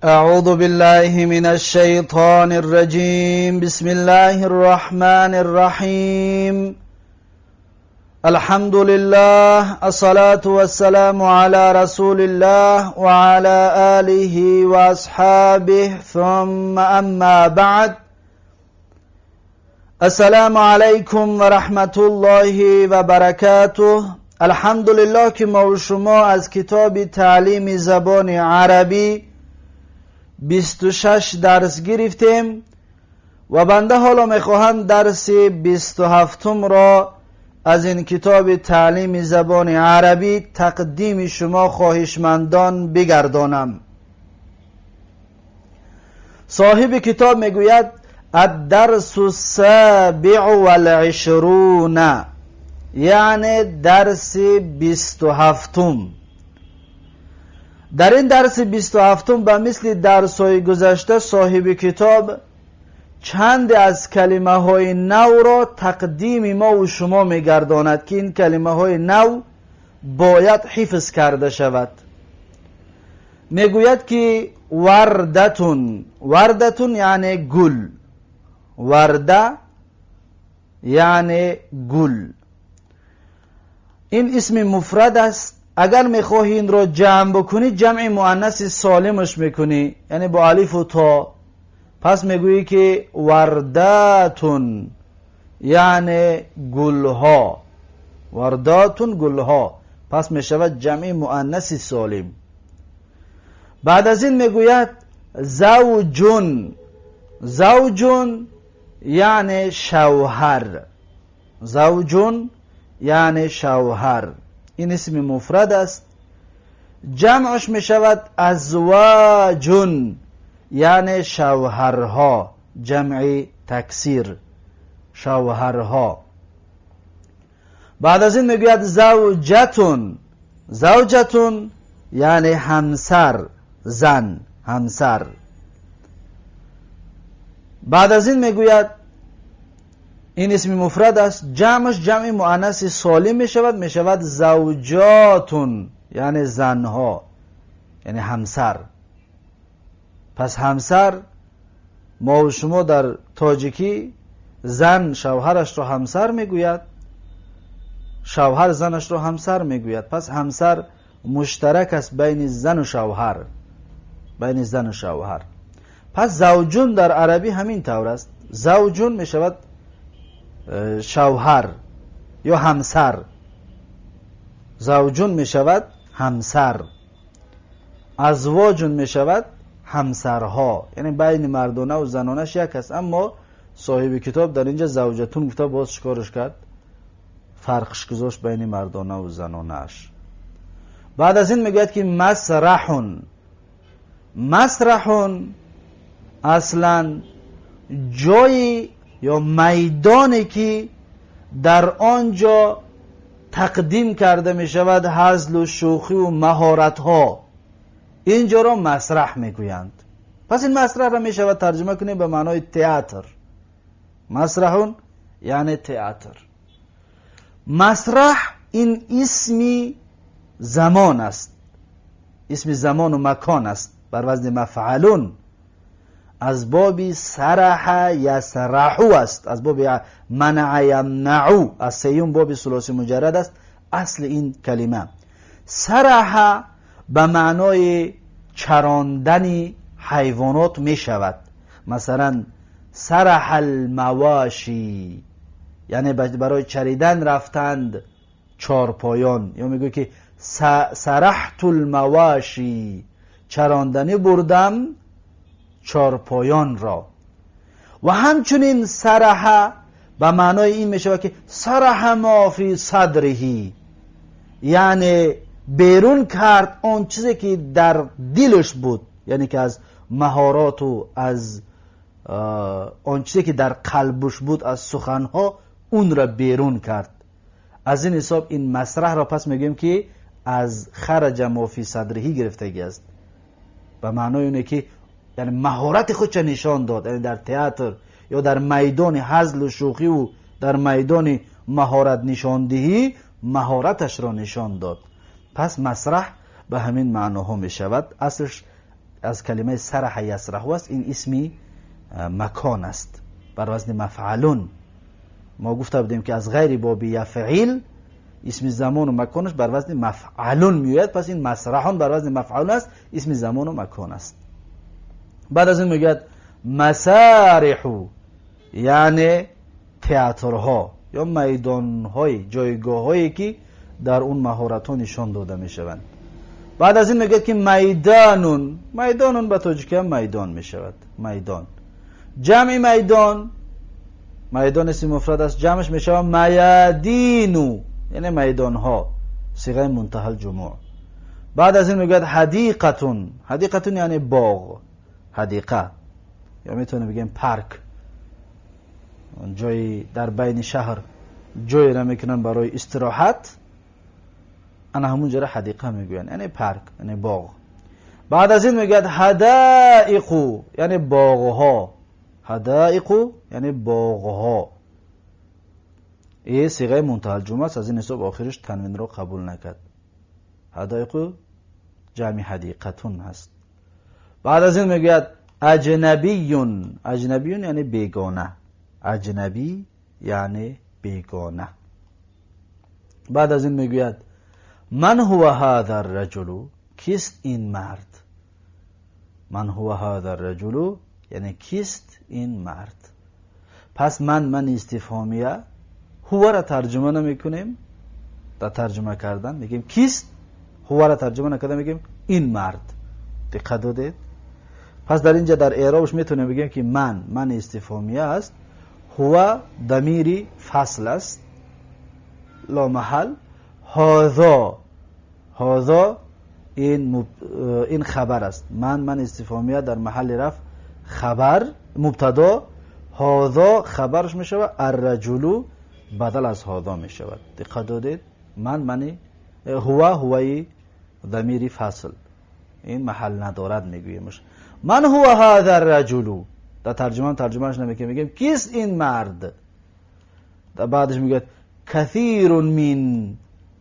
أعوذ بالله من الشيطان الرجيم. بسم الله الرحمن الرحيم. الحمد لله، الصلاة والسلام على رسول الله وعلى آله وأصحابه، ثم أما بعد. السلام علیکم و رحمت الله و برکاته. الحمدلله که ما و شما از کتاب تعلیم زبان عربی 26 درس گرفتیم و بنده حالا میخواهم درس 27 را از این کتاب تعلیم زبان عربی تقدیم شما خواهشمندان بگردانم. صاحب کتاب میگوید الدرس السابع والعشرون، یعنی درس 27. در این درس 27 به مثل درس های گذشته صاحب کتاب چند از کلمه های نو را تقدیم ما و شما میگرداند که این کلمه های نو باید حفظ کرده شود. میگوید که وردتون، وردتون یعنی گل، ورده یعنی گل. این اسم مفرد است. اگر میخواهی این را جمع بکنی جمع مؤنث سالمش میکنی، یعنی با الف و تا. پس میگویی که ورداتون یعنی گلها، ورداتون گلها، پس میشود جمع مؤنث سالم. بعد از این میگوید زوجون، زوجون یعنی شوهر، زوجون یعنی شوهر. این اسم مفرد است. جمعش می شود ازواجون یعنی شوهرها، جمع تکسیر، شوهرها. بعد از این میگوید زوجتون، زوجتون یعنی همسر، زن، همسر. بعد از این میگوید این اسم مفرد است، جمعش جمع مؤنث سالم می شود، می شود زوجاتون یعنی زنها، یعنی همسر. پس همسر، ما و شما در تاجیکی زن شوهرش را همسر میگوید، شوهر زنش را همسر میگوید. پس همسر مشترک است بین زن و شوهر، بین زن و شوهر. پس زوجون در عربی همین طور است. زوجون می شود شوهر یا همسر، زوجون می شود همسر، ازواجون می شود همسرها، یعنی بین مردانه و زنانش یک است. اما صاحب کتاب در اینجا زوجتون گفته، باز چکارش کرد؟ فرقش گذاشت بین مردانه و زنانش. بعد از این میگوید که مسرحون، مسرحون اصلا جایی یا میدانی که در آنجا تقدیم کرده می شود هزل و شوخی و مهارت ها، اینجا را مسرح می گویند. پس این مسرح را می شود ترجمه کنیم به معنای تئاتر. مسرحون یعنی تئاتر. مسرح این اسمی زمان است، اسم زمان و مکان است، بر وزن مفعلون، از باب سرح یسرحو است، از باب منع یمنعو، از سیوم باب ثلاثی مجرد است اصل این کلمه. سرح به معنای چراندن حیوانات می شود. مثلا سرح المواشی یعنی برای چریدن رفتند چارپایان، یا میگه که سرحت المواشی، چراندنی بردم چارپایان را. و همچنین سرح به معنای این می شود که سرح ما فی صدرهی، یعنی بیرون کرد آن چیزی که در دلش بود، یعنی که از مهارات و از آن چیزی که در قلبش بود از سخنها، اون را بیرون کرد. از این حساب این مسرح را پس میگیم که از خرج ما فی صدرهی گرفتگی است، به معنای اونه که یعنی مهارت خودش نشان داد، یعنی در تئاتر یا در میدان هزل و شوخی و در میدان مهارت نشاندهی مهارتش را نشان داد. پس مسرح به همین معناها می شود. اصلش از کلمه سرح یسرح است. این اسمی مکان است بر وزن مفعلون. ما گفته بودیم که از غیر باب یفعیل اسم زمان و مکانش بر وزن مفعلون میاد، پس این مسرحون بر وزن مفعول است، اسم زمان و مکان است. بعد از این میگه مسارحو، یعنی تئاترها یا میدانهای، جایگاهایی که در اون مهارت ها نشان داده میشوند. بعد از این میگه که میدانون، میدانون به تاجیکی هم میدان میشود. میدان جمع میدان، میدان اسم مفرد است، جمعش میشود میادینو، یعنی میدان ها، صیغه منتهی الجموع. بعد از این میگه حدیقتون، حدیقتون یعنی باغ، حدیقه، یا میتونه بگیم پارک، جایی در بین شهر جایی را میکنن برای استراحت، انا همون جره حدیقه میگوین، یعنی پارک، یعنی باغ. بعد از این میگه حدائق، یعنی باغها، حدائق یعنی باغها. این صیغه منتهی الجموع است، از این حساب آخرش تنوین رو قبول نکرد. حدائق جمع حدیقتون هست. بعد از این میگه اجنبیون، اجنبیون یعنی بیگانه، اجنبی یعنی بیگانه. بعد از این میگوید من هو هذا الرجل، کیست این مرد؟ من هو هذا الرجل یعنی کیست این مرد. پس من استفهامیه، هو را ترجمه نمیکنیم، در ترجمه کردن میگیم کیست، هو را ترجمه نکرده میگیم این مرد. دقت دادید؟ پس در اینجا در اعرابش میتونیم بگیم که من استفهامیه است، هو ضمیری فصل است لا محل، هذا این خبر است. من استفهامیه در محل رفع خبر مبتدا، هذا خبرش میشود، الرجل بدل از هذا میشود. دقت دادید؟ من هوی ضمیری فصل، این محل ندارد میگویمش. من هو هذا الرجل، در ترجمهش نمیکنیم، میگیم کیست این مرد. در بعدش میگه کثیر من،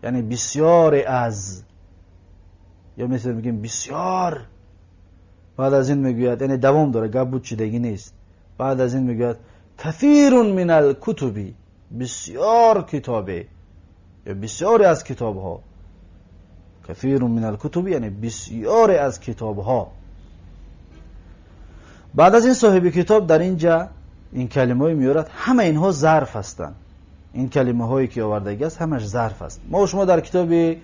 یعنی بسیار از، یا مثل میگیم بسیار. بعد از این میگوید، یعنی دوام داره، گپ بود چیدگی نیست. بعد از این میگوید کثیر من الکتبی، بسیار کتابه یا بسیاری از کتاب ها. کثیر من الکتبی یعنی بسیاری از کتاب ها. بعد از این صاحب کتاب در اینجا این کلمه های میارد، همه اینها ظرف هستند. این کلمه هایی که آوردگی است همش ظرف است. ما و شما در کتاب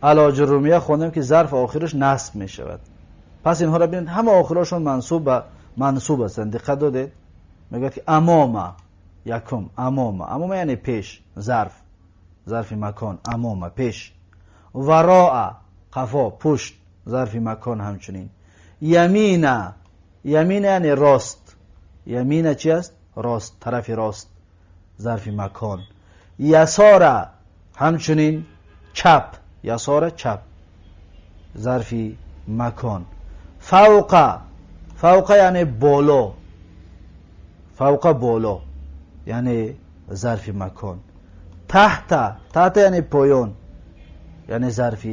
علاج الرومیه خوندیم که ظرف آخرش نصب می شود. پس اینها را ببینید همه آخرشون منصوب هستند. دقت دادید؟ میگه که امام یکم، امام یعنی پیش، ظرف مکان، امام پیش. وراء قفا پشت، ظرف مکان همچنین. یمین یعنی راست، یمین چی است؟ راست، طرف راست، ظرف مکان. یسار همچنین چپ، یسار چپ، ظرف مکان. فوق یعنی بالا، فوق بالا یعنی ظرف مکان. تحت یعنی پایان، یعنی ظرف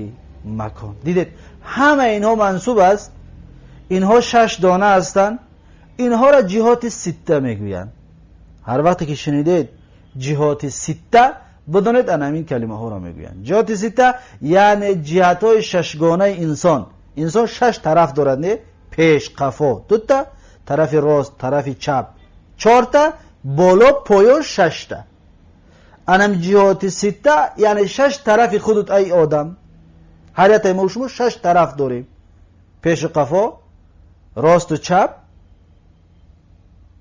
مکان. دیدید همه اینها منصوب است. اینها 6 دانه هستند. اینها را جهات سته میگویند. هر وقتی که شنیدید جهات سته، بدانید همین کلمه ها را میگویند. جهات سته یعنی جهت های 6 گانه انسان 6 طرف دارد، نه؟ پیش، قفا 2 تا، طرف راست، طرف چپ 4 تا، بالا پایان 6 تا. انم جهات سته یعنی 6 طرف خودت ای آدم. هر یک ما شما 6 طرف داریم، پیش و قفا، راست و چپ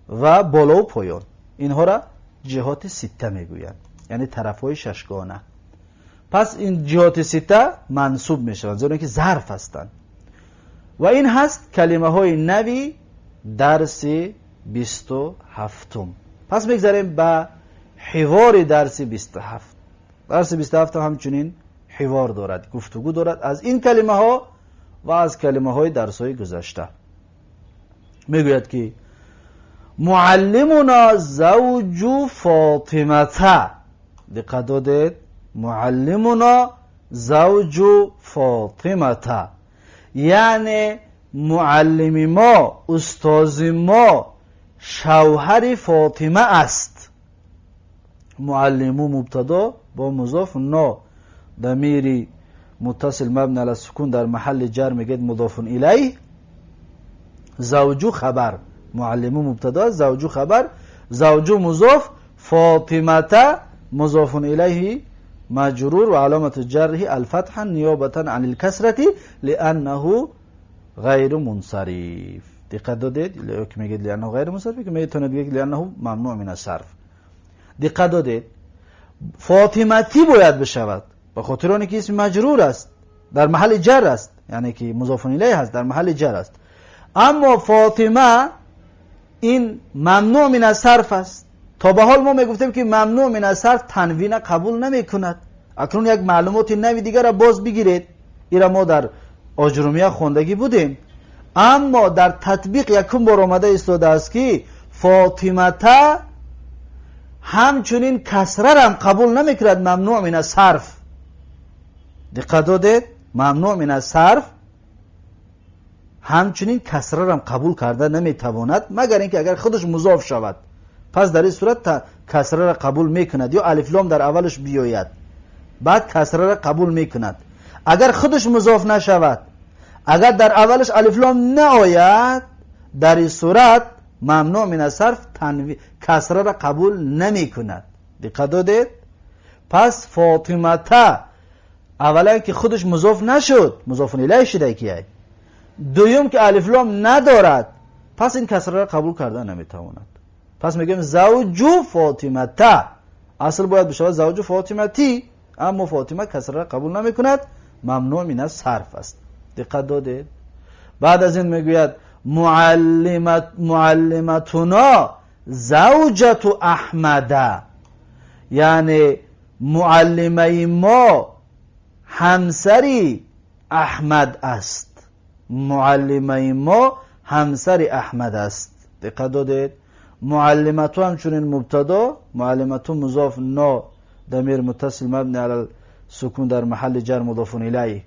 و بالا و پایان. اینها را جهات سته میگویند، یعنی طرف های 6 گانه. پس این جهات سته منصوب میشوند زیرا که ظرف هستند. و این هست کلمه های نوی درس 27. پس میگذاریم به حوار درس 27. درس 27 همچنین حوار دارد، گفتگو دارد از این کلمه ها و از کلمه های درس های گذشته. میگوید که معلمنا زوج فاطمه. دقت دادید؟ معلمنا زوج فاطمه یعنی معلم ما، استاذ ما شوهر فاطمه است. معلمو مبتدا با مضاف، نا ضمیر متصل مبنی علی السکون در محل جر میگید مضاف الیه. زوجو خبر، معلمو مبتدا، زوجو خبر، زوجو مضاف، فاطمه مضاف الیه مجرور و علامت جره الفتحه نیابتا عن الکسرة لانه غیر منصرف. دقت دادید؟ که میگید لانه غیر منصرف، که میتونید بگید لانه ممنوع من الصرف. دقت دادید؟ فاطمتی باید بشود به خاطر آنکه که اسم مجرور است، در محل جر است، یعنی که مضاف الیه است، در محل جر است. اما فاطمه این ممنوع من الصرف است. تا به حال ما میگفتیم که ممنوع من الصرف تنوین قبول نمیکند. اکنون یک معلومات نوی دیگر را باز بگیرید. ایرا ما در آجرومیه خوندگی بودیم، اما در تطبیق یکم بار آمده ایستاده است که فاطمه همچنین کسره را هم قبول نمیکند ممنوع من الصرف. دقت دادید؟ ممنوع من الصرف همچنین کسره را هم قبول کرده نمیتواند مگر اینکه اگر خودش مضاف شود. پس در این صورت کسره را قبول میکند، یا الف لام در اولش بیاید بعد کسره را قبول میکند. اگر خودش مضاف نشود، اگر در اولش الف لام نآید، در این صورت ممنوع من الصرف کسره را قبول نمیکند. دقت دادید؟ پس فاطمه اولا که خودش مضاف نشد، مضاف الیه شده که، دوم که الف لام ندارد، پس این کسره را قبول کرده نمیتواند. پس میگیم زوجو فاطمه تا، اصل باید بشود زوجو فاطمه تی، اما فاطمه کسره را قبول نمیکند، ممنوع من الصرف است. دقت دادید؟ بعد از این میگوید معلمتنا زوجت احمد، یعنی معلمه ما همسری احمد است. معلمه ما همسری احمد است. دقت دادید؟ معلمتو همچنین مبتدا، معلمتو مضاف، نا ضمیر متصل مبنی علی السکون در محل جر مضاف الیه.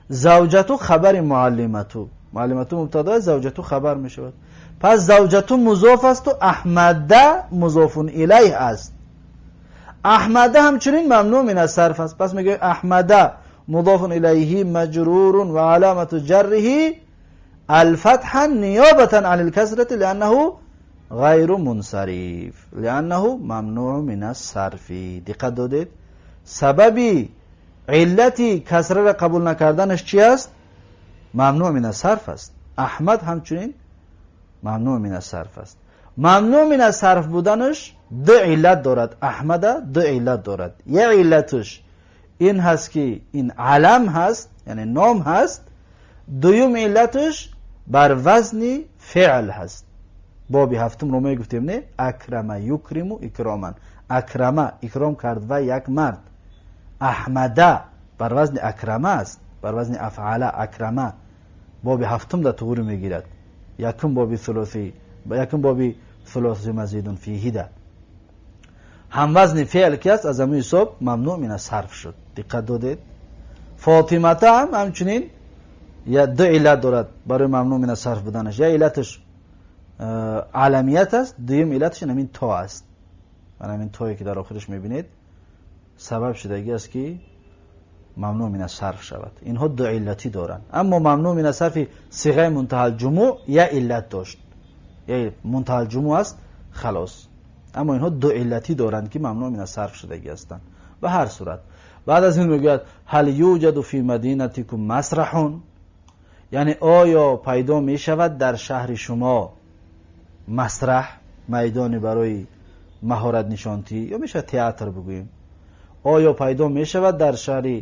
زوجتو خبر معلمتو، معلمتو مبتدا، زوجتو خبر می شود. پس زوجتو مضاف است و احمد مضاف الیه است. احمد همچنین ممنوع من الصرف است. پس میگه احمد مضاف الیه مجرور و علامت جره الفتحه نیابتا عن الکسرة لانه غیر منصرف، لانه ممنوع من الصرف. دقت دادید؟ سببی علتی کسره را قبول نکردنش چی است؟ ممنوع من الصرف است. احمد همچنین ممنوع من الصرف است. ممنوع من الصرف بودنش دو علت دارد. احمد دو علت دارد. یک علتش این هست که این علم هست، یعنی نام هست. دوم علتش بر وزن فعل هست. بابی هفتم رو میگفتیم نه؟ اکرم یکرم اکراما. اکرم اکرام کرد و یک مرد. احمد بر وزن اکرمه است، بر وزن افعل اکرمه. بابی هفتم در طور میگیرد. یکم بابی ثلاثی، یکم بابی ثلاثی مزیدون فیه ده. هم وزن فعل که است از همون حساب ممنوع من الصرف شد. دقت دادید؟ فاطمه هم همچنین یا دو علت دارد برای ممنوع من الصرف بودنش. یا علتش علمیت است، دویم علتش همین تا است. من همین تایی که در آخرش میبینید سبب شدگی است که ممنوع من الصرف شود. اینها دو علتی دارن. اما ممنوع من الصرف صیغه منتهی الجموع یا علت داشت، یا منتهی الجموع است خلاص. اما اینها دو علتی دارند که ممنوع من الصرف شدگی هستند. به هر صورت بعد از این میگوید هل یوجد فی مدینتکم مسرح، یعنی آیا پیدا می شود در شهر شما مسرح، میدانی برای مهارت نشانتی، یا میشه تئاتر بگوییم. آیا پیدا می شود در شهر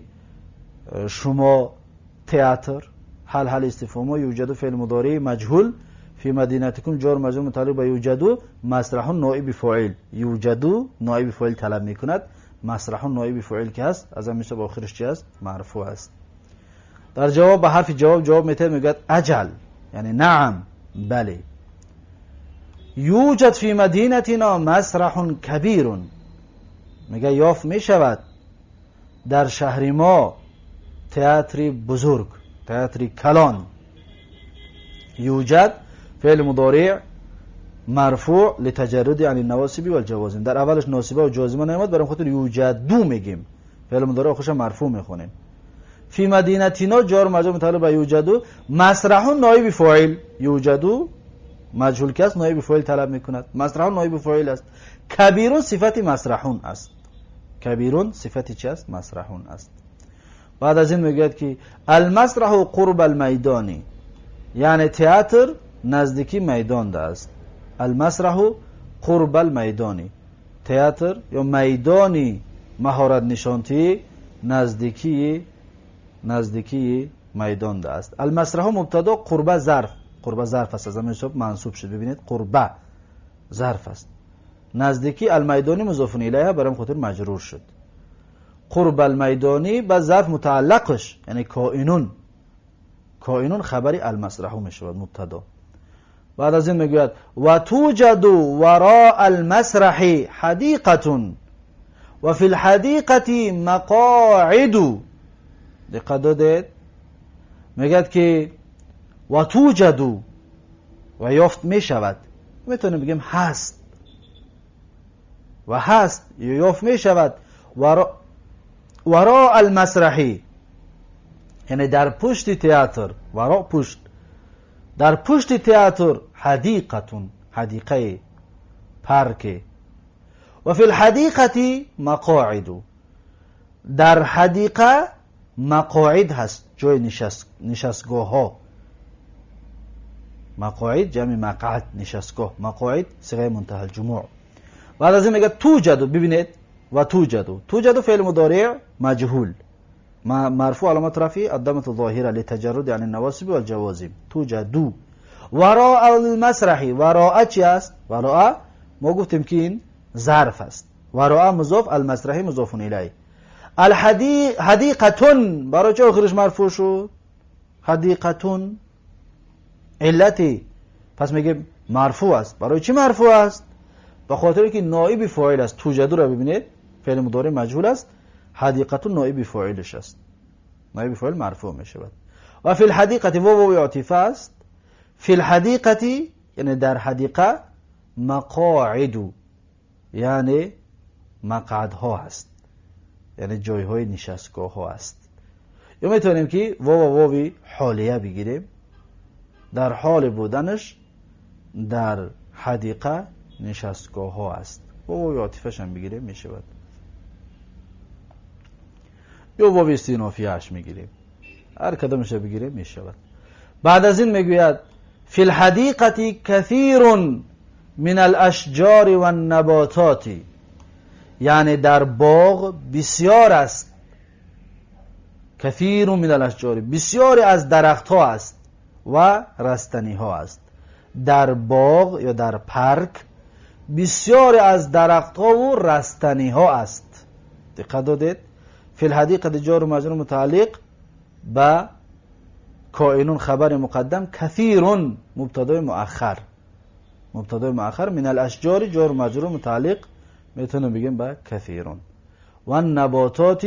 شما تئاتر؟ هل استفهام یوجد فعل مضارع مجهول فی مدینتکم جار مجرور متعلق به یوجد، مسرح نائب فاعل. یوجد نائب فاعل طلب میکند، مسرح نائب فاعل که هست از همین با آخرش چی است؟ مرفوع است. در جواب به حرف جواب میته میگه اجل، یعنی نعم، بله. یوجد فی مدینتنا مسرح کبیر، میگه یافت میشود در شهر ما تئاتری بزرگ، تئاتری کلان. یوجد فعل مضارع مرفوع لتجرد عن النواصب والجوازم، در اولش ناصبه و جازمه نیامد، برای خاطر یوجدو میگیم، فعل مضارع خوش مرفوع میخونیم. فی مدینتینا جار مجرور متعلق به یوجدو. مسرحون نایب فاعل، یوجدو مجهول کس نایب فاعل طلب میکند، مسرحون نایب فاعل است. کبیرون صفت مسرحون است. کبیرون صفتی چی است؟ مسرحون است. بعد از این میگوید که المسرح قرب المیدانی، یعنی تئاتر نزدیکی میدان است. المسرح قرب المیدانی، تئاتر یا میدانی مهارت نشانتی نزدیکی میدان است. المسرح مبتدا، قرب ظرف، قرب ظرف است، از همین حساب منصوب شد. ببینید قرب ظرف است، نزدیکی المیدانی مضاف الیه برام خاطر مجرور شد. قرب المیدانی با ظرف متعلقش یعنی کائنون، کائنون خبری المسرح میشود مبتدا. بعد از این میگوید و توجد وراء المسرح حدیقه و فی الحدیقه مقاعد. دقت دادید؟ میگد که و توجد و یافت میشود، میتونیم بگیم هست و هست یا یافت میشود وراء المسرحی، یعنی در پشت تئاتر، وراء پشت، در پشت تئاتر حدیقتون، حدیقه پارک. و فی الحدیقه مقاعد، در حدیقه مقاعد هست، جای نشستگاه ها. مقاعد جمع مقعد، نشستگاه. مقاعد صیغه منتهی الجموع. بعد از این میگه توجد، ببینید و توجد فعل مضارع مجهول مرفوع علامت رفعه الضمه الظاهره لتجرد عن النواصب والجوازم. توجد وراء المسرح، وراء چی است؟ وراء ما گفتیم که این ظرف است، وراء مضاف، المسرح مضاف الیه. حدیقتون برای چه آخرش مرفوع شد؟ حدیقتون علتی، پس میگه مرفوع است. برای چی مرفوع است؟ به خاطر که نائب فاعل است. توجد را ببینید فعل مضارع مجهول است، حدیقتون نائب فاعلش است، نائب فاعل مرفوع می شود. و فی الحدیقه واو عاطفه است. فی الحدیقه یعنی در حدیقه، مقاعد یعنی مقعدها است، یعنی جایهای نشستگاه ها است. یا میتونیم که واو حالیه بگیریم، در حال بودنش در حدیقه نشستگاه ها است. واو عاطفه‌ش هم بگیریم می شود، یا واو استینافیه اش میگیریم، هر کدامش بگیریم می شود. بعد از این میگوید فی الحدیقه کثیر من الاشجار و النباتات، یعنی در باغ بسیار است. کثیر من الاشجار، بسیاری از درخت ها است و رستنی ها است. در باغ یا در پارک بسیاری از درخت ها و رستنی ها است. دقت دادید؟ فی الحدیقه جار و مجرور متعلق با کائنون خبر مقدم، کثیر مبتدا مؤخر، مبتدا مؤخر، من الاشجار جار و مجرور متعلق میتونیم بگیم با کثیرون. و النباتات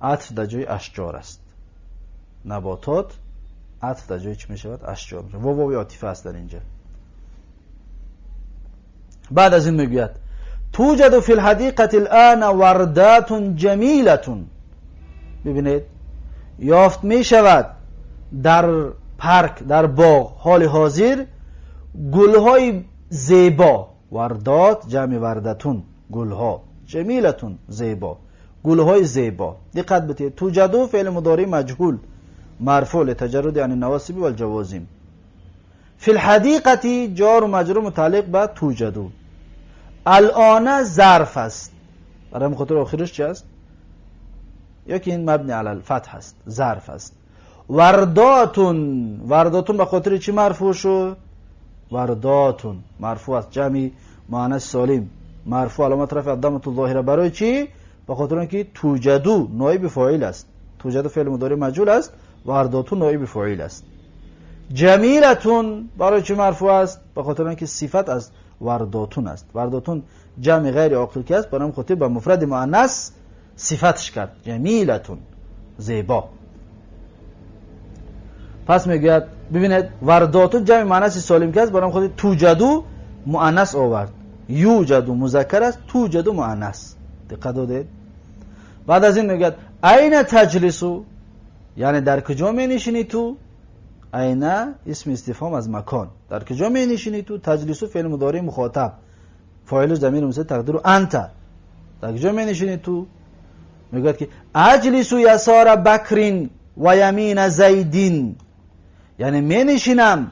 عطف در جای اشجار است. نباتات عطف در جای چی میشود؟ اشجار. واو عاطفه است در اینجا. بعد از این میگوید توجد فی الحدیقه الان وردات جمیلة. ببینید یافت میشود در پارک، در باغ حال حاضر گلهای زیبا. وردات جمع وردتون، گلها، جمیلتون زیبا، گلهای زیبا. دقت بدید توجد فعل مضارع مجهول مرفوع لتجرد عن النواصب والجوازم. فی الحدیقه جار و مجرور متعلق به توجد. الان ظرف است، برای مخاطر آخرش چی است؟ یا که این مبنی علی الفتح است، ظرف است. ورداتون به خاطر چی مرفوع شد؟ ورداتون مرفوع است، جمع مؤنث سالم مرفوع علامت رفع الضمه الظاهره. برای چی؟ به خاطر اینکه توجدو نائب فاعل است، توجد فعل مضارع مجهول است، ورداتون نائب فاعل است. جمیلتون برای چی مرفوع است؟ به خاطر اینکه صفت از ورداتون است. ورداتون جمع غیر عاقل که است، برای خاطر به مفرد مؤنث صفتش کرد، جمیلتون زیبا. پس میگوید ببینید واردات جمع مؤنث سالم که است برام خود توجدو مؤنث آورد، یوجدو مذکر است، توجدو مؤنث. دقت دادید؟ بعد از این میگوید این تجلسو، یعنی در کجا می نشینی تو؟ این اسم استفهام از مکان، در کجا می نشینی تو؟ تجلسو فعل مضارع مخاطب، فاعل ضمیر مستتر تقدیر انت، در کجا می نشینی تو؟ میگوید که اجلسو یسار بکرین و یمین زیدین، یعنی می نشینم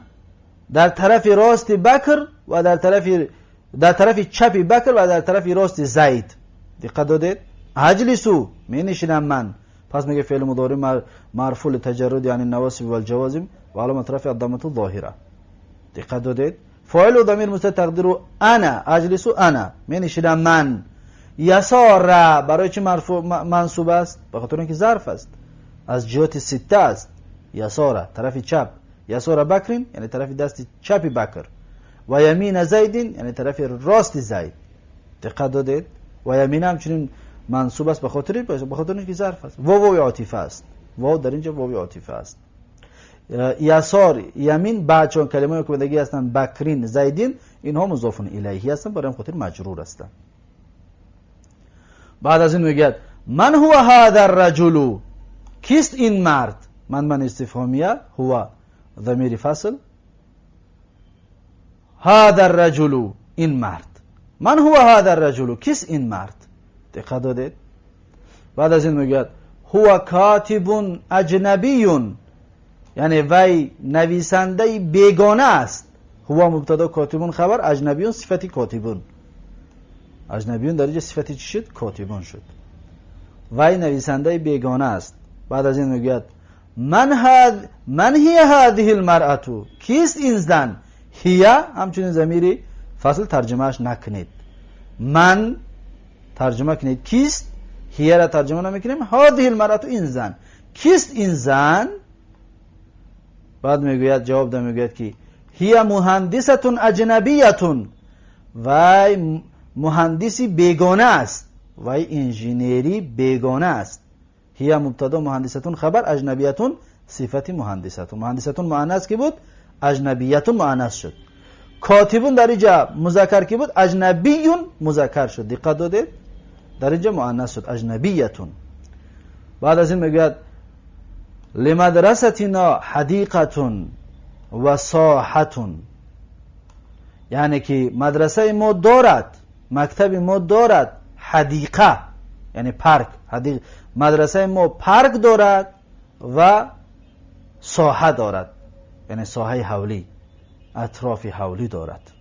در طرف راست بکر و در طرف چپ بکر و در طرف راست زید. دقت دادید؟ اجلسو می نشینم من، پس میگه فعل مضارع مرفوع لتجرد یعنی النواصب والجوازم و علامت رفع الضمه الظاهره. دقت دادید؟ فاعل و ضمیر مستتر تقدیر انا، اجلسو انا، می نشینم من. یسار برای چه مرفوع منصوب است؟ به خاطر اینکه ظرف است، از جهت سته است. یسار طرف چپ، یسار بکرین یعنی طرف دست چپ بکر، و یمین زیدین یعنی طرف راست زید. دقت دادید؟ و یمین همچنین منصوب است به خاطر اینکه ظرف است. واو عاطفه است، واو در اینجا واو عاطفه است. یسار یمین بعد چون کلمه که بدگی هستند بکرین زیدین، اینها مضاف الیه هستند، برای خاطر مجرور هستند. بعد از این میگه من هو هذا الرجل، کیست این مرد؟ من استفهامیه، هو ضمیر فصل، هذا الرجل این مرد، من هو هذا الرجل کیست این مرد؟ دقت دادید؟ بعد از این میگه هو کاتب اجنبی، یعنی وی نویسنده بیگانه است. هو مبتدا کاتبون خبر، اجنبیون صفتی کاتبون، اجنبیون در اینجا صفتی چی شد؟ کاتبون شد. وی نویسنده بیگانه است. بعد از این میگه من هی هذه المرأة، کیست این زن؟ هی همچنین ضمیر فصل ترجمهش نکنید، من ترجمه کنید کیست، هی را ترجمه نمیکنیم، هذه المرأة این زن، کیست این زن؟ بعد میگوید جواب ده میگوید که هی مهندسه اجنبیه، وی مهندسی بیگانه است، وی انژینری بیگانه است. هی مبتدا مهندسه خبر، اجنبیه صفت مهندسه، مهندسه مؤنث کی بود؟ اجنبیه مؤنث شد. کاتبون در اینجا مذکر کی بود؟ اجنبیون مذکر شد. دقت دادید؟ در اینجا مؤنث شد اجنبیتون. بعد از این میگوید لمدرستنا حدیقه و ساحه، یعنی که مدرسه ما دارد، مکتب ما دارد حدیقه یعنی پارک، مدرسه ما پارک دارد و ساحه دارد یعنی ساحه حولی، اطراف حولی دارد،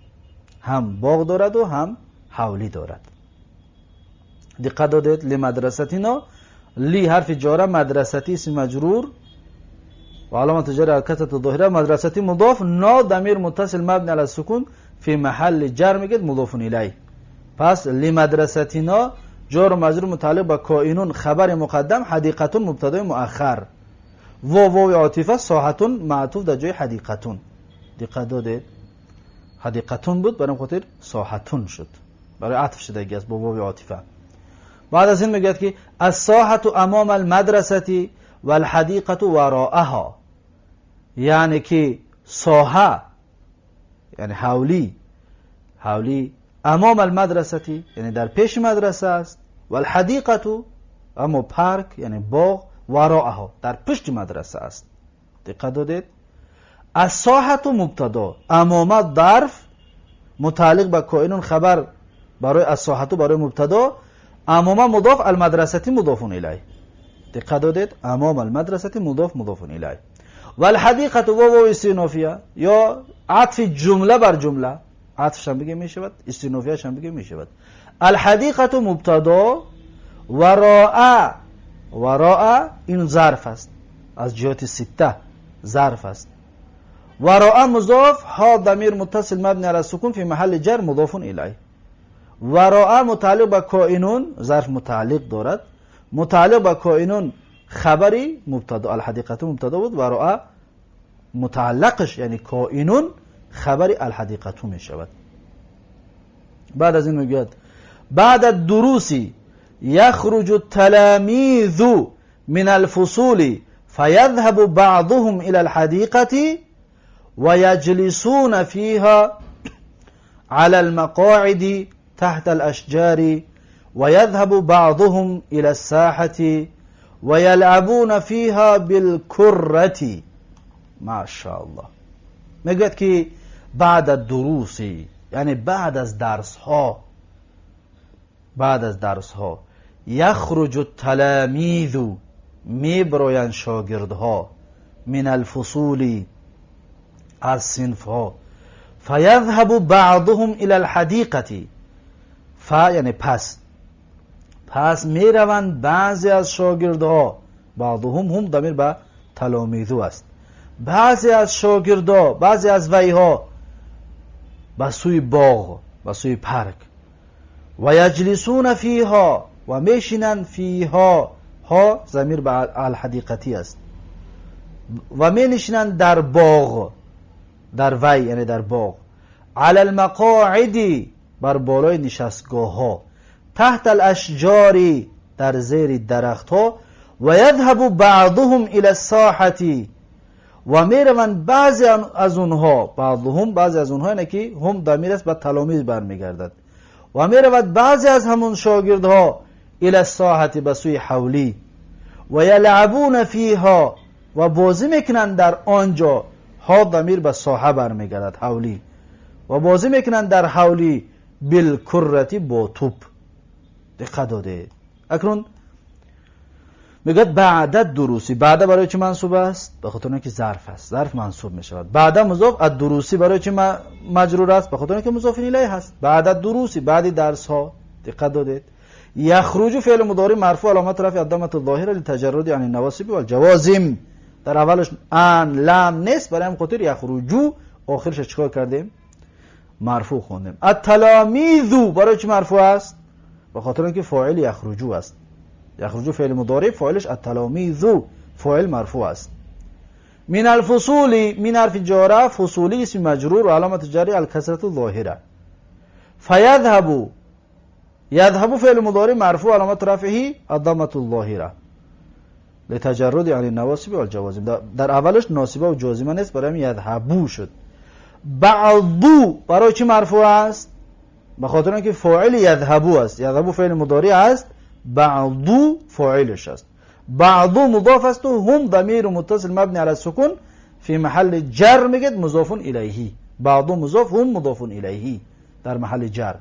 هم باغ دارد و هم حولی دارد. دقت دادید؟ لمدرستنا، لی حرف جاره، مدرستی اسم مجرور و علامت جر حرکت ظاهره، مدرستی مضاف، نا ضمیر متصل مبنی علی السکون فی محل جر میگید مضاف الیه. پس لمدرستنا جار و مجرور متعلق به کائنون خبر مقدم، حدیقتون مبتدا مؤخر، واو عاطفه، ساحتون معطوف در جای حدیقتون. دقت دادید؟ حدیقتون بود برای خاطر ساحتون شد، برای عطف شدگی است با واو عاطفه. بعد از این میگه که الساحه امام المدرسه والحدیقه وراءها، یعنی که ساحه یعنی حولی امام المدرسه یعنی در پیش مدرسه است، والحدیقه اما پارک یعنی باغ، وراءها در پشت مدرسه است. دقت دادید؟ الساحه مبتدا، امام ظرف متعلق به کائنون خبر برای الساحه برای مبتدا، امام مضاف، المدرسه مضاف الیه. دقت دادید؟ امام المدرسه مضاف الیه. والحدیقه واو استئنافیه یا عطف جمله بر جمله، عطفش هم بگه میشود، استئنافیه‌اش هم بگه میشود. الحدیقه مبتدا، وراء این ظرف است، از جهت سته ظرف است. وراء مضاف، ها ضمیر متصل مبنی علی السکون فی محل جر مضاف الیه. وراء متعلق به کائنون، ظرف متعلق دارد، متعلق به کائنون خبری مبتدا، الحدیقه مبتدا بود، وراء متعلقش یعنی کائنون خبری الحدیقه می شود. بعد از این میگه بعد الدروس یخرج التلاميذ من الفصول فيذهب بعضهم إلى الحديقة ويجلسون فيها على المقاعد تحت الأشجار ويذهب بعضهم إلى الساحة ويلعبون فيها بالكرة. ما شاء الله. میگوید که بعد الدروس، یعنی بعد از درس ها یخرج التلاميذ، میبرویند شاگردها، من الفصول، از صنف ها، فیذهب بعضهم الى الحدیقه، یعنی پس میروند بعضی از شاگردها، بعضهم هم ضمیر به تلامیذو است، بعضی از شاگردها، بعضی از ویها به سوی باغ، به سوی پارک، و یجلسون فیها، و میشینند فیها، ها ضمیر به الحدیقتی است، و می نشینند در باغ، در وی یعنی در باغ، علی المقاعد، بر بالای نشستگاه ها، تحت الاشجار، در زیر درخت ها، و یذهب بعضهم الى الساحه، و میروند بعضی از اونها، بعضی از اونها یعنی که هم ضمیر است به تلامیذ برمیگردد، و میرود بعضی از همون شاگردها الى الساحه، به سوی حولی، و یلعبون فیها، و بازی میکنند در آنجا، ها ضمیر به ساحه برمیگردد، حولی، و بازی میکنند در حولی، بالکرتی، با توپ. دقت داده. اکنون میگه بعد الدروسی، بعد برای چی منصوب است؟ به خاطر اینکه ظرف است، ظرف منصوب میشود. بعد مضاف، الدروسی برای چی مجرور است؟ به خاطر اینکه مضاف الیه هست. بعد الدروسی، بعد درس ها. دقت دادید. یخرج فعل مضارع مرفوع علامت رفع الضمه الظاهره لتجرد عن النواصب والجوازم. در اولش ان لام نیست، برای همین خاطر یخرجو آخرش چیکار کردیم؟ مرفوع خوندیم. التلامیذ برای چی مرفوع است؟ به خاطر اینکه فاعل یخرجو است. یخرجو فعل مضارع، فاعلش التلامیذ، فاعل مرفوع است. من الفصول، من حرف جاره، فصولی اسم مجرور و علامت جری الکسرة الظاهره. فیذهب، یذهب فعل مضارع مرفوع علامت رفعه الضمه الظاهره لتجرد عن النواصب والجوازم. در اولش ناصبه و جازمه نیست، برای همین یذهبو شد. بعضو برای چی مرفوع است؟ به خاطر اینکه فاعل یذهبو است. یذهبو فعل مضارع است، بعضو فاعلش است. بعضو مضاف است و هم ضمیر متصل مبنی علی السکون فی محل جر، میگید مضاف الیه. بعضو مضاف، هم مضاف الیه، در محل جر.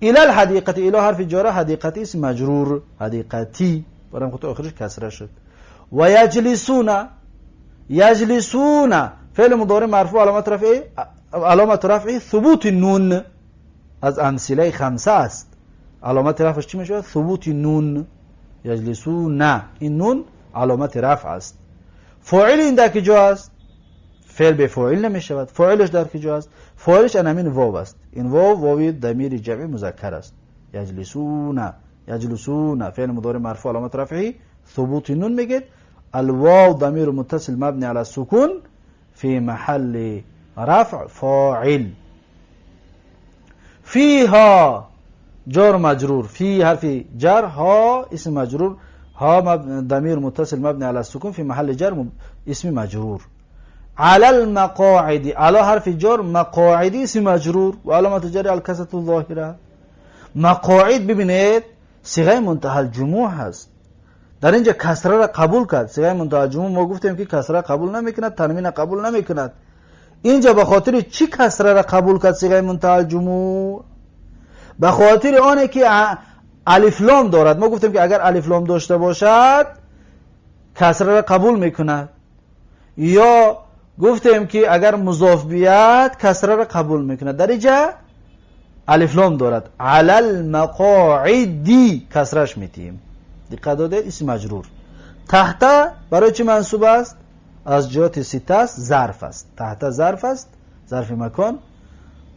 الی الحدیقه، الی حرف جاره، حدیقتی اسم مجرور، حدیقتی، برای خاطر آخرش کسره شد. و یجلسون، یجلسون فعل مضارع مرفوع علامت رفعه ثبوت نون، از امثله خمسه است. علامت رفعش چی میشه؟ ثبوت نون. یجلسون، این نون علامت رفع است. فاعل این در کجا است؟ فعل به فاعل نمیشود. فاعلش در کجا است؟ فاعلش همین واو است. این واو ضمیر جمع مذکر است. یجلسون، یجلسون فعل مضارع مرفوع علامت رفعه ثبوت نون، میگید الواو ضمیر متصل مبنی علی السکون فی محل رفع فاعل. فیها جار مجرور، فی حرف جر، ها اسم مجرور، ها ضمیر متصل مبنی علی السکون فی محل جر اسم مجرور. علی المقاعد، علی حرف جار، مقاعد اسم مجرور و علامت جر الکسرة الظاهره. مقاعد ببینید صیغه منتهی الجموع هست. در اینجا کسره را قبول کرد. صیغه منتهی الجموع ما گفتیم که کسره قبول نمیکند، تنوین قبول نمیکند. اینجا به خاطر چی کسره را قبول کرد صیغه منتهی الجموع؟ به خاطر آنه که الف لام دارد. ما گفتیم که اگر الف لام داشته باشد کسره را قبول میکند، یا گفتیم که اگر مضاف بیاد کسره را قبول میکند. در اینجا الف لام دارد. علی المقاعدی کسرش میتیم. دقت داده. اسم مجرور. تحت برای چی منصوب است؟ از جهت سته است، ظرف است. تحت ظرف است، ظرف مکان.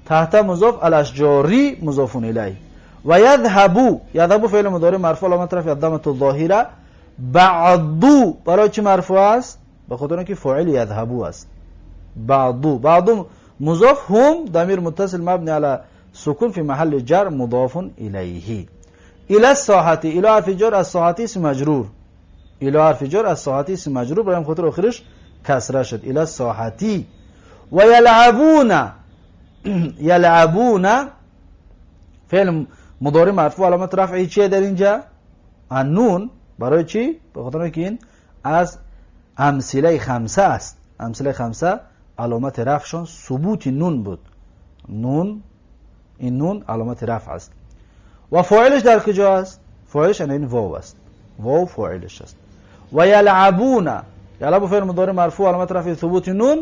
تحت مضاف، الاشجاری مضاف الیه. و یذهبو، یذهبو فعل مضارع مرفوع علامت رفع الضمه الظاهره. بعضو برای چی مرفوع است؟ به خاطر اینکه فاعل یذهبو است. بعضو، بعضو مضاف، هم ضمیر متصل مبنی علی سکون فی محل جر مضاف الیه. الی الساحه، الی حرف جر، الساحه اسم مجرور الی حرف جر از ساعتی اسم مجرور برای خاطر آخرش کسره شد الی ساعتی. و یلعبون یلعبون فعل مضارع مرفوع علامت رفعی چیه در اینجا؟ النون. برای چی؟ به خاطر اینکه این از امثله خمسه است. امثله خمسه علامت رفعشون ثبوت نون بود. نون، این نون علامت رفع است. و فاعلش در کجا است؟ فاعلش این واو است. واو فاعلش است. و یلعبون، یلعب فعل مضارع مرفوع علامت رفع ثبوت نون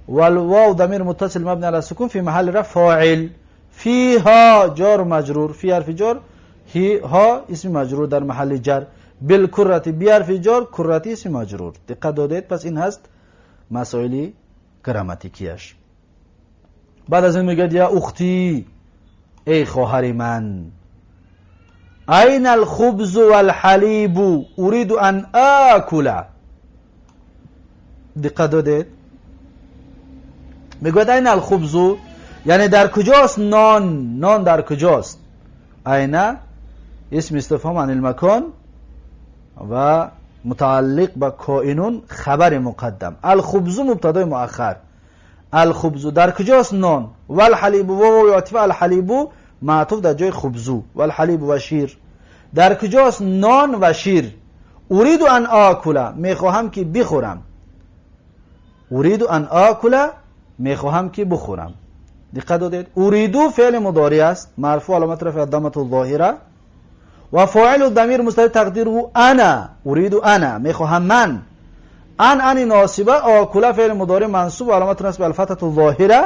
والواو ضمیر متصل مبنی علی السکون فی محل رفع فاعل. فیها جار مجرور، فی حرف جار، هی ها اسم مجرور در محل جر. بالکرتی بی حرف جار، کرتی اسم مجرور. دقت دادید؟ پس این هست مسائل گراماتیکیش. بعد از این میگه یا اختی، ای خواهر من، این الخبز والحلیب اريد ان آکل. دقت دادید؟ میگه این الخبز یعنی در کجاست نان؟ نان در کجاست؟ این اسم استفهام عن المکان و متعلق به کائنون خبر مقدم. الخبز مبتدا مؤخر. الخبز در کجاست نان؟ والحلیب و عاطفه الحلیب معطوف در جای خبزو. والحلیب و شیر در کجاست نان و شیر؟ اريد ان آکل میخواهم که بخورم. اريد ان آکل میخواهم که بخورم. دقت دادید؟ اریدو فعل مضارع است مرفوع علامت رفع الضمه الظاهره و فاعل الضمیر مستتر تقدیره انا. اريد انا میخواهم من. ان ناصبه، آکل فعل مضارع منصوب علامت نصب الفتحه الظاهره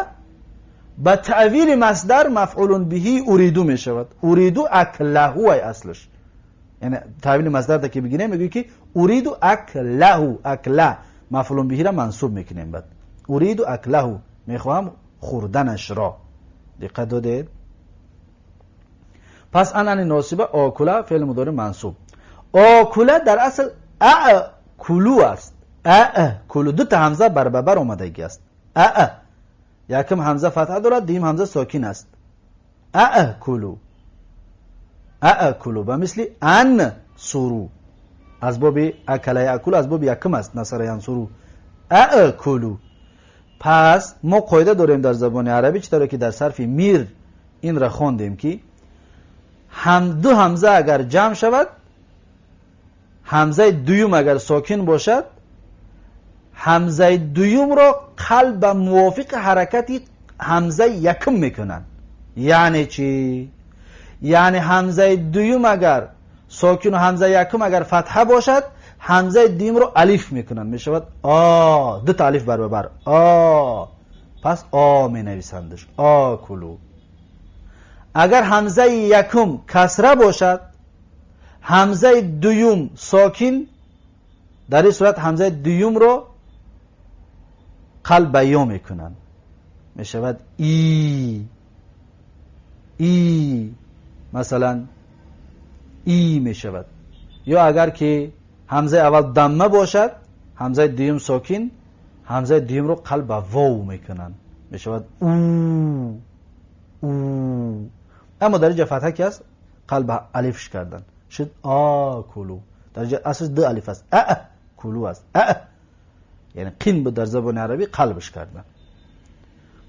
با تعویل مصدر مفعول به اریدو می شود. اریدو اکله ای اصلش، یعنی تعویل مصدر که بگیریم میگه که اریدو اکله، اکله مفعول به را منصوب میکنیم. بعد اریدو اکله میخواهم خوردنش را. دقت دادید؟ پس ان ناصبه آکله فعل مضارع منصوب. آکله در اصل کلو است. کلو دو تا همزه بر اومدگی است. یکم همزه فتحه دارد، دیم همزه ساکن است. کلو، کلو به مثل ان سرو از باب اکله یاکل از باب یکم است. نصر ینصرو کلو. پس ما قاعده داریم در زبان عربی چطوره که در صرف میر این را خواندیم که دو همزه اگر جمع شود، همزه دوم اگر ساکن باشد، همزه دوم را قلب موافق حرکتی همزه یکم میکنن. یعنی چی؟ یعنی همزه دوم اگر ساکن و همزه یکم اگر فتحه باشد، همزه دوم رو الف میکنن، میشود دو تا الف بر پس می نویسندش آکلو. اگر همزه یکم کسره باشد، همزه دوم ساکن، در این صورت همزه دوم رو قلب یا میکنن، میشود ای. مثلا ای میشود. یا اگر که همزه اول دمه باشد، همزه دوم ساکن، همزه دوم رو قلب واو میکنن، میشود او. اما در جای فتحه که است قلب الفش کردن، شد آکلو. در جای اساس دو الف است، کلو است. یعنی قین بود در زبان عربی قلبش کردن.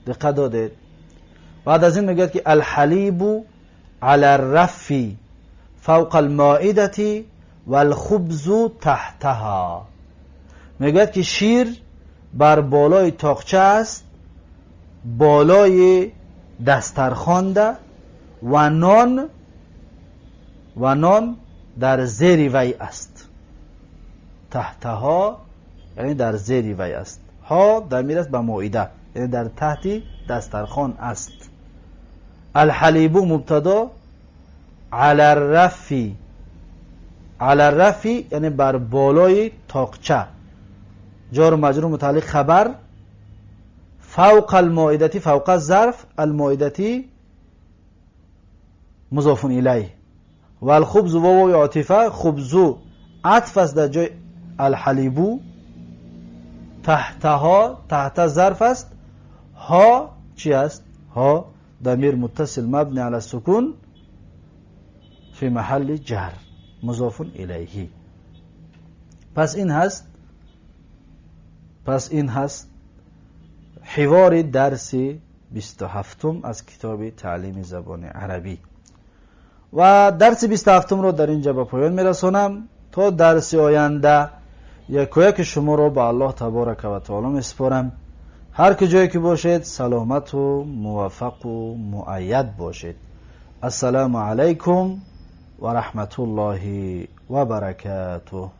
دقت دادید؟ بعد از این میگه که الحلیب علی الرف فوق المائده والخبز تحتها. میگه که شیر بر بالای تاقچه است، بالای دسترخوان ده، و نان در زیر وی است. تحتها یعنی در زیر وی است. ها ضمیر است به مائده، یعنی در تحت دسترخوان است. الحلیب مبتدا، علی الرف یعنی بر بالای تاقچه، جار و مجرور متعلق خبر. فوق المائده، فوق ظرف، المائده مضاف الیه. و الخبز واو عاطفه، خبزو عطف است در جای الحلیبو. تحتها، تحت ظرف است. ها چی است؟ ها ضمیر متصل مبنی علی السکون فی محل جر مضاف الیه. پس این هست حوار درس 27 از کتاب تعلیم زبان عربی. و درس 27 رو در اینجا به پایان میرسونم. تا درس آینده یک شما رو به الله تبارک و تعالی میسپارم. هر کجایی که باشید سلامت و موفق و مؤید باشید. السلام علیکم و رحمت الله و برکاته.